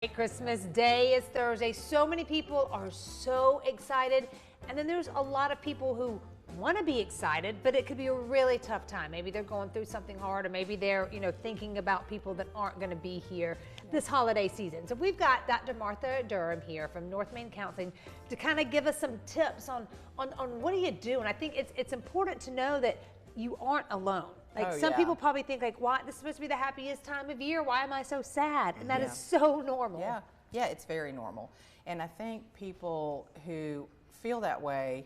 Christmas Day is Thursday. So many people are so excited. And then there's a lot of people who want to be excited, but it could be a really tough time. Maybe they're going through something hard, or maybe they're, thinking about people that aren't going to be here this holiday season. So we've got Dr. Martha Durham here from North Main Counseling to kind of give us some tips on what do you do. And I think it's important to know that you aren't alone. Like some people probably think like, why, this is supposed to be the happiest time of year. Why am I so sad? And that is so normal. Yeah, it's very normal. And I think people who feel that way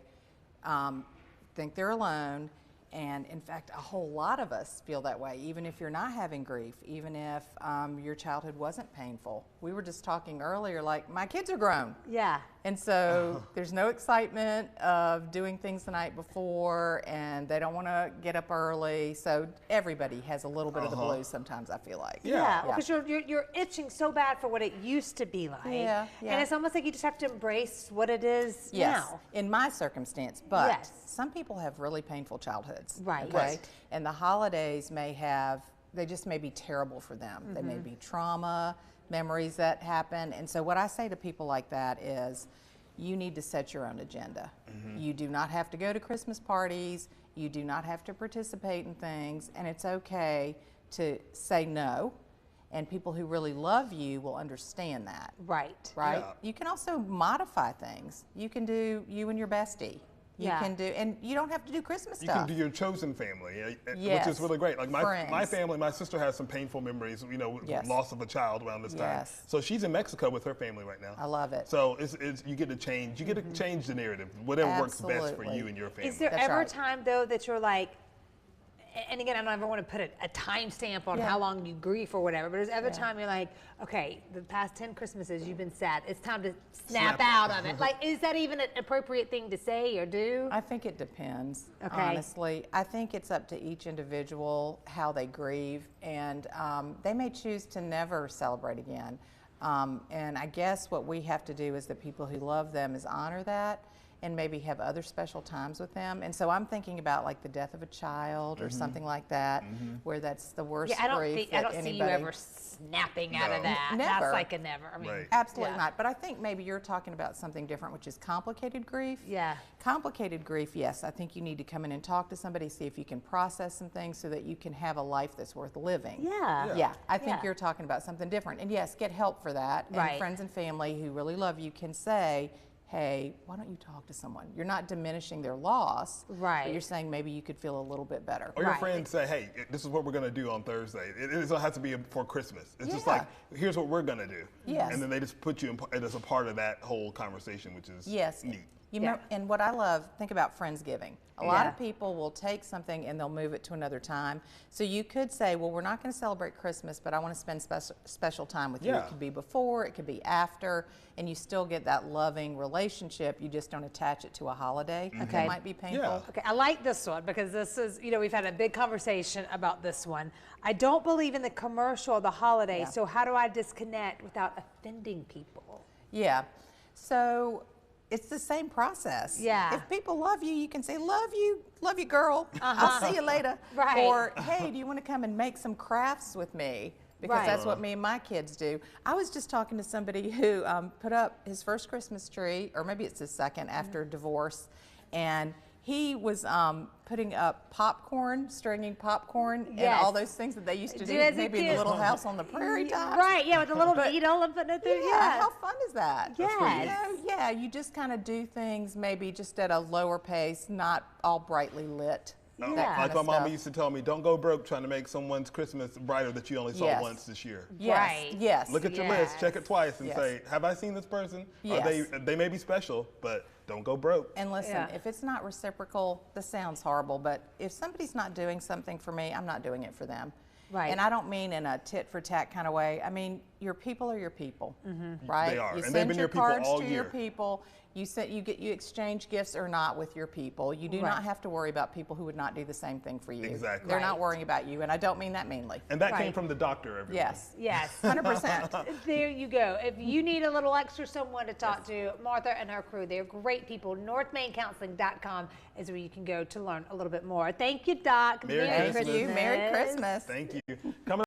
think they're alone. And in fact, a whole lot of us feel that way, even if you're not having grief, even if your childhood wasn't painful. We were just talking earlier, like, my kids are grown. Yeah. And so there's no excitement of doing things the night before, and they don't want to get up early. So everybody has a little bit of the blues sometimes, I feel like. Yeah, because you're itching so bad for what it used to be like. Yeah. And it's almost like you just have to embrace what it is now. In my circumstance, but some people have really painful childhoods. Right. Okay? Right. And the holidays they just may be terrible for them. They may be trauma, memories that happen. And so what I say to people like that is, you need to set your own agenda. You do not have to go to Christmas parties. You do not have to participate in things. And it's okay to say no. And people who really love you will understand that. Right. Yeah. You can also modify things. You can do you and your bestie. You can do, and you don't have to do Christmas stuff. You can do your chosen family, which is really great. Like my family, my sister has some painful memories, with loss of a child around this time. So she's in Mexico with her family right now. I love it. So you get to change, change the narrative, whatever works best for you and your family. Is there ever a time though that you're like, and again, I don't ever want to put a timestamp on how long you grieve or whatever, but there's ever time you're like, okay, the past 10 Christmases you've been sad. It's time to snap out of it. Like, is that even an appropriate thing to say or do? I think it depends, honestly. I think it's up to each individual how they grieve, and they may choose to never celebrate again. And I guess what we have to do as the people who love them is honor that, and maybe have other special times with them. And so I'm thinking about like the death of a child or something like that, where that's the worst grief that I don't see you ever snapping out of that. Never. That's like a never. I mean, absolutely not. But I think maybe you're talking about something different, which is complicated grief. Yeah. Complicated grief, yes. I think you need to come in and talk to somebody, see if you can process some things so that you can have a life that's worth living. Yeah. I think you're talking about something different. And yes, get help for that. And friends and family who really love you can say, hey, why don't you talk to someone? You're not diminishing their loss, but you're saying maybe you could feel a little bit better. Or your friends say, hey, this is what we're going to do on Thursday. It doesn't have to be for Christmas. It's just like, here's what we're going to do. And then they just put you as a part of that whole conversation, which is neat. And what I love, think about Friendsgiving. A lot of people will take something and they'll move it to another time. So you could say, well, we're not going to celebrate Christmas, but I want to spend special time with you. It could be before, it could be after, and you still get that loving relationship. You just don't attach it to a holiday. That might be painful. Okay, I like this one because this is, we've had a big conversation about this one. I don't believe in the commercial of the holiday, so how do I disconnect without offending people? So it's the same process. If people love you, you can say, love you, girl. I'll see you later. Or, hey, do you want to come and make some crafts with me? Because that's what me and my kids do. I was just talking to somebody who put up his first Christmas tree, or maybe it's his second after divorce, and he was putting up popcorn, stringing popcorn, and all those things that they used to do maybe in the Little House on the Prairie time. With the little needle and putting it through. How fun is that? You just kind of do things maybe just at a lower pace, not all brightly lit. Like my mama used to tell me, don't go broke trying to make someone's Christmas brighter that you only saw once this year. Look at your list, check it twice, and say, have I seen this person? They may be special, but don't go broke. And listen, if it's not reciprocal, this sounds horrible, but if somebody's not doing something for me, I'm not doing it for them. And I don't mean in a tit for tat kind of way. I mean, your people are your people, right? They are, you and send they've been your your people cards all to year. your people. You exchange gifts or not with your people. You do not have to worry about people who would not do the same thing for you. Exactly. They're not worrying about you, and I don't mean that meanly. And that came from the doctor, everyone. Yes, 100%. There you go. If you need a little extra someone to talk to, Martha and her crew, they're great people. NorthMainCounseling.com is where you can go to learn a little bit more. Thank you, Doc. Merry Christmas. Thank you. Merry Christmas. Thank you. Coming